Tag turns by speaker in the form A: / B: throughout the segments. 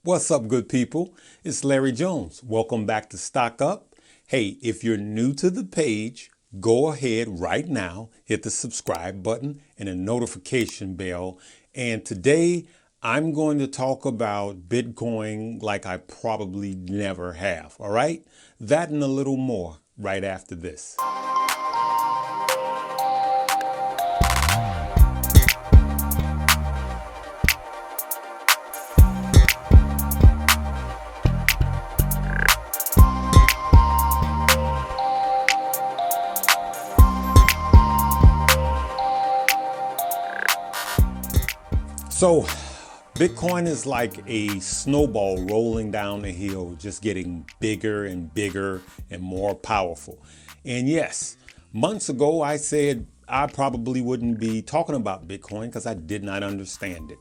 A: What's up, good people? It's Larry Jones. Welcome back to Stock Up. Hey, if you're new to the page, go ahead right now, hit the subscribe button and a notification bell. And today I'm going to talk about Bitcoin like I probably never have. All right? That and a little more right after this. So, Bitcoin is like a snowball rolling down the hill, just getting bigger and bigger and more powerful. And yes, months ago I said I probably wouldn't be talking about Bitcoin because I did not understand it.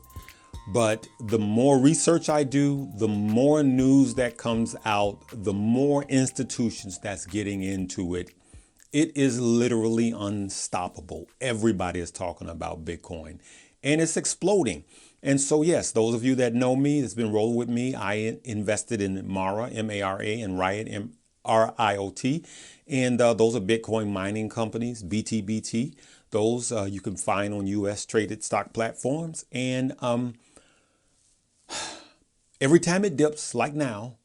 A: But the more research I do, the more news that comes out, the more institutions that's getting into it. It is literally unstoppable. Everybody is talking about Bitcoin and it's exploding. And so, yes, those of you that know me, that's been rolling with me, I invested in Mara, M-A-R-A, and Riot, M-R-I-O-T. And those are Bitcoin mining companies, BTBT. Those you can find on U.S. traded stock platforms. And every time it dips, like now,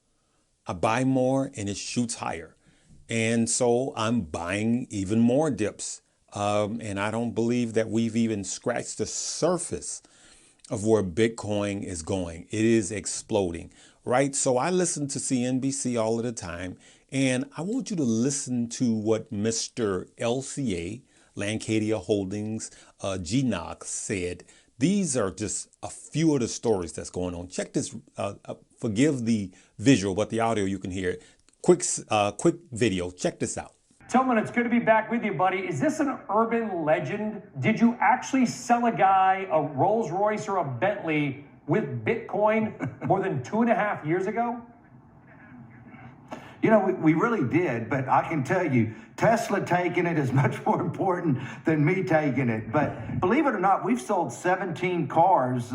A: I buy more and it shoots higher. And so I'm buying even more dips. And I don't believe that we've even scratched the surface of where Bitcoin is going. It is exploding, right? So I listen to CNBC all of the time, and I want you to listen to what Mr. LCA, Lancadia Holdings, GNOC said. These are just a few of the stories that's going on. Check this, forgive the visual, but the audio you can hear it. Quick video, check this out.
B: Tillman, it's good to be back with you, buddy. Is this an urban legend? Did you actually sell a guy a Rolls Royce or a Bentley with Bitcoin more than 2.5 years ago?
C: You know, we really did, but I can tell you, Tesla taking it is much more important than me taking it. But believe it or not, we've sold 17 cars,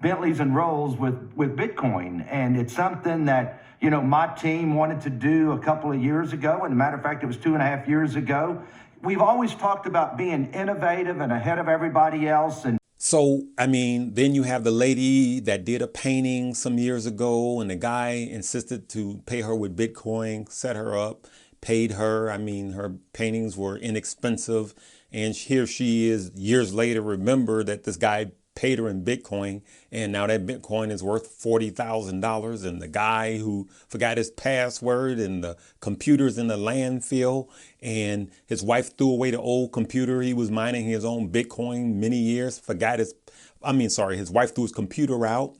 C: Bentleys and Rolls with Bitcoin. And it's something that, you know, my team wanted to do a couple of years ago. And as a matter of fact, it was 2.5 years ago. We've always talked about being innovative and ahead of everybody else. And
A: so, I mean, then you have the lady that did a painting some years ago and the guy insisted to pay her with Bitcoin, set her up, paid her. I mean, her paintings were inexpensive. And here she is years later, remember that this guy paid her in Bitcoin. And now that Bitcoin is worth $40,000. And the guy who forgot his password and the computer's in the landfill. And his wife threw away the old computer. He was mining his own Bitcoin many years, forgot his wife threw his computer out.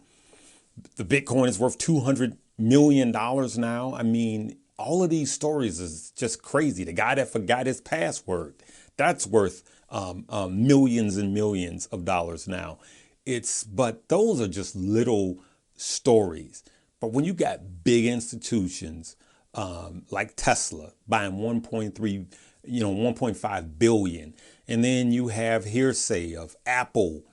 A: The Bitcoin is worth $200 million now. I mean, all of these stories is just crazy. The guy that forgot his password, that's worth millions and millions of dollars now. But those are just little stories. But when you got big institutions like Tesla buying 1.5 billion, and then you have hearsay of Apple,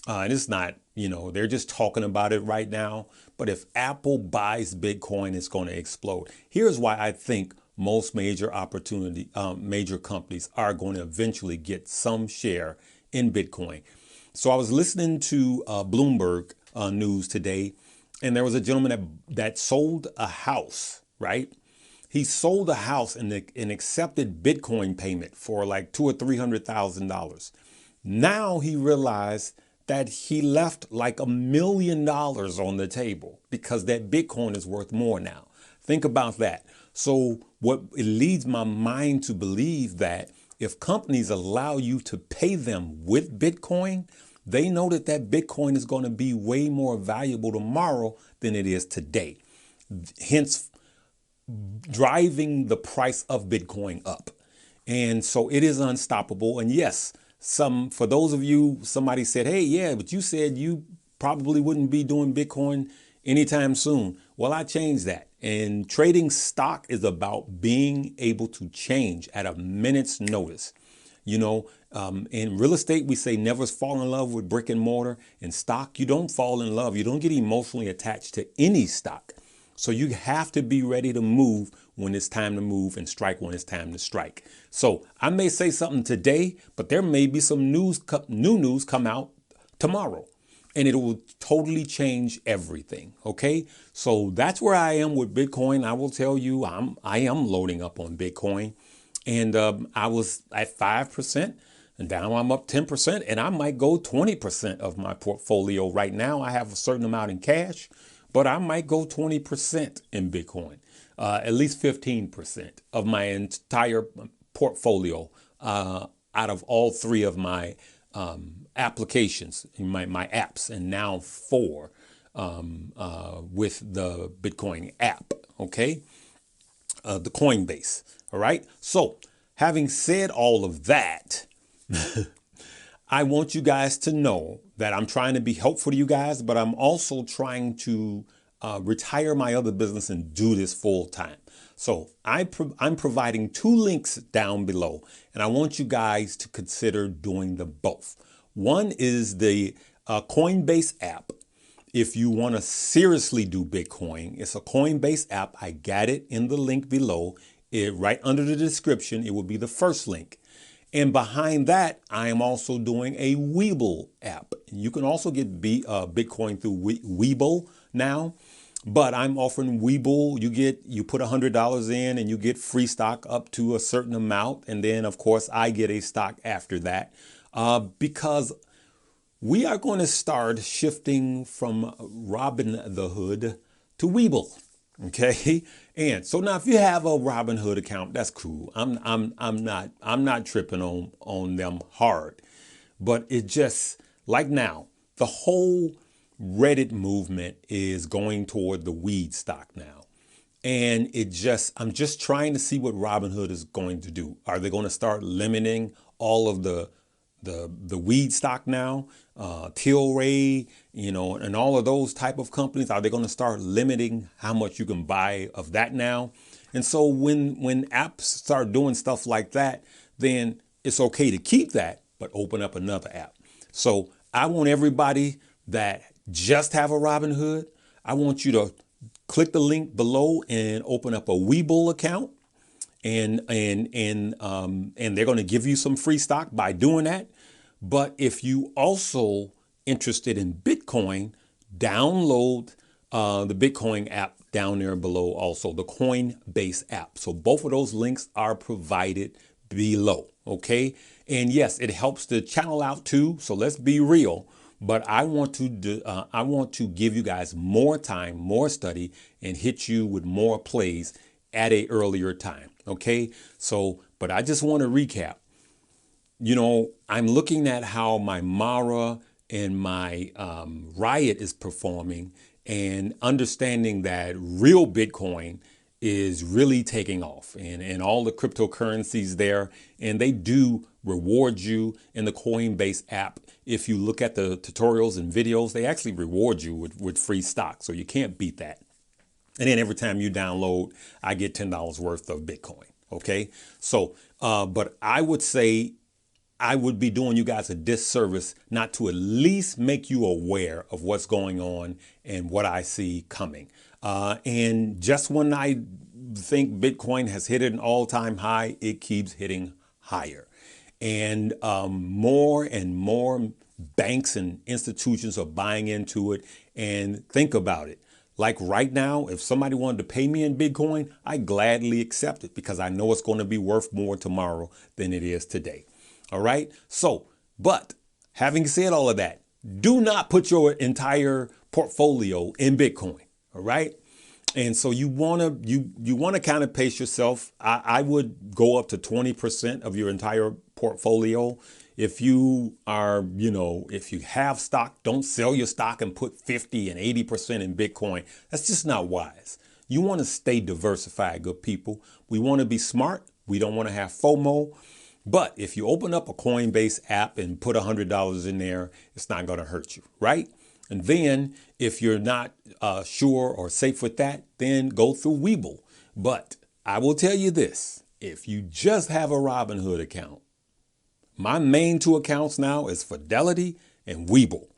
A: and it's not, they're just talking about it right now. But if Apple buys Bitcoin, it's going to explode. Here's why I think most major companies are going to eventually get some share in Bitcoin. So I was listening to Bloomberg News today, and there was a gentleman that sold a house, right? He sold a house and accepted Bitcoin payment for like $200,000 or $300,000. Now he realized that he left like $1 million on the table because that Bitcoin is worth more now. Think about that. So it leads my mind to believe that if companies allow you to pay them with Bitcoin, they know that Bitcoin is going to be way more valuable tomorrow than it is today. Hence, driving the price of Bitcoin up. And so it is unstoppable. And yes, for those of you, somebody said, hey, yeah, but you said you probably wouldn't be doing Bitcoin anytime soon. Well, I changed that. And trading stock is about being able to change at a minute's notice. In real estate, we say never fall in love with brick and mortar. In stock, you don't fall in love. You don't get emotionally attached to any stock. So you have to be ready to move when it's time to move and strike when it's time to strike. So I may say something today, but there may be some new news come out tomorrow, and it will totally change everything. Okay, so that's where I am with Bitcoin. I will tell you, I am loading up on Bitcoin, and I was at 5%, and now I'm up 10%, and I might go 20% of my portfolio. Right now, I have a certain amount in cash, but I might go 20% in Bitcoin, at least 15% of my entire portfolio out of all three of my applications, my apps, and now 4 with the Bitcoin app, okay? The Coinbase, all right? So having said all of that, I want you guys to know that I'm trying to be helpful to you guys, but I'm also trying to retire my other business and do this full time. So I'm providing 2 links down below, and I want you guys to consider doing them both. One is the Coinbase app. If you want to seriously do Bitcoin, it's a Coinbase app. I got it in the link below. Right under the description, it will be the first link. And behind that, I am also doing a Webull app. You can also get Bitcoin through Webull now, but I'm offering Webull. You put $100 in and you get free stock up to a certain amount. And then, of course, I get a stock after that because we are going to start shifting from Robinhood to Webull. Okay. And so now if you have a Robinhood account, that's cool. I'm not tripping on them hard, but it just like now, the whole Reddit movement is going toward the weed stock now. And I'm just trying to see what Robinhood is going to do. Are they going to start limiting all of the weed stock now, Tilray, and all of those type of companies? Are they going to start limiting how much you can buy of that now? And so when apps start doing stuff like that, then it's okay to keep that, but open up another app. So I want everybody that just have a Robinhood, I want you to click the link below and open up a Webull account. And they're going to give you some free stock by doing that. But if you also interested in Bitcoin, download the Bitcoin app down there below, also the Coinbase app. So both of those links are provided below. Okay. And yes, it helps the channel out too. So let's be real. But I want to give you guys more time, more study, and hit you with more plays at a earlier time. Okay, so, but I just want to recap. I'm looking at how my Mara and my Riot is performing and understanding that real Bitcoin is really taking off and all the cryptocurrencies there. And they do reward you in the Coinbase app. If you look at the tutorials and videos, they actually reward you with free stock. So you can't beat that. And then every time you download, I get $10 worth of Bitcoin. Okay. So, but I would say I would be doing you guys a disservice not to at least make you aware of what's going on and what I see coming. And just when I think Bitcoin has hit an all-time high, it keeps hitting higher. And more banks and institutions are buying into it. And think about it. Like right now, if somebody wanted to pay me in Bitcoin, I gladly accept it because I know it's going to be worth more tomorrow than it is today. All right. So, but having said all of that, do not put your entire portfolio in Bitcoin. All right. And so you want to kind of pace yourself. I would go up to 20% of your entire portfolio. If you are, if you have stock, don't sell your stock and put 50 and 80% in Bitcoin. That's just not wise. You want to stay diversified, good people. We want to be smart. We don't want to have FOMO. But if you open up a Coinbase app and put $100 in there, it's not going to hurt you, right? And then if you're not sure or safe with that, then go through Webull. But I will tell you this, if you just have a Robinhood account, My main two accounts now is Fidelity and Webull.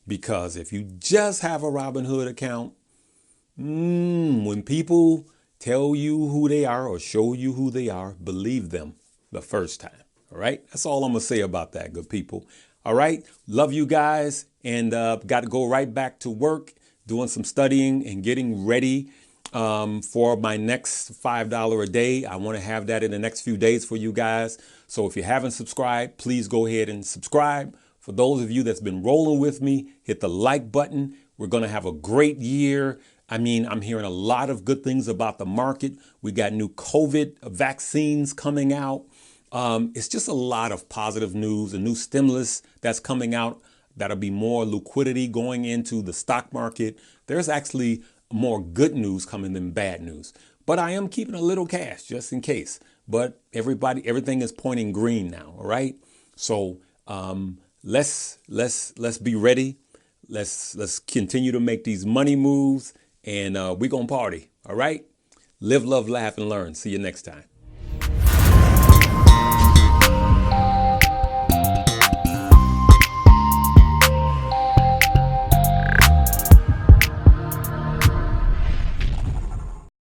A: Because if you just have a Robinhood account, when people tell you who they are or show you who they are, believe them the first time. All right. That's all I'm going to say about that, good people. All right. Love you guys. And got to go right back to work, doing some studying and getting ready for my next $5 a day. I want to have that in the next few days for you guys. So if you haven't subscribed, please go ahead and subscribe. For those of you that's been rolling with me, hit the like button. We're going to have a great year. I mean, I'm hearing a lot of good things about the market. We got new COVID vaccines coming out. It's just a lot of positive news, a new stimulus that's coming out. That'll be more liquidity going into the stock market. There's actually more good news coming than bad news. But I am keeping a little cash just in case. But everything is pointing green now. All right. So let's be ready. Let's continue to make these money moves, and we're gonna party. All right. Live, love, laugh, and learn. See you next time.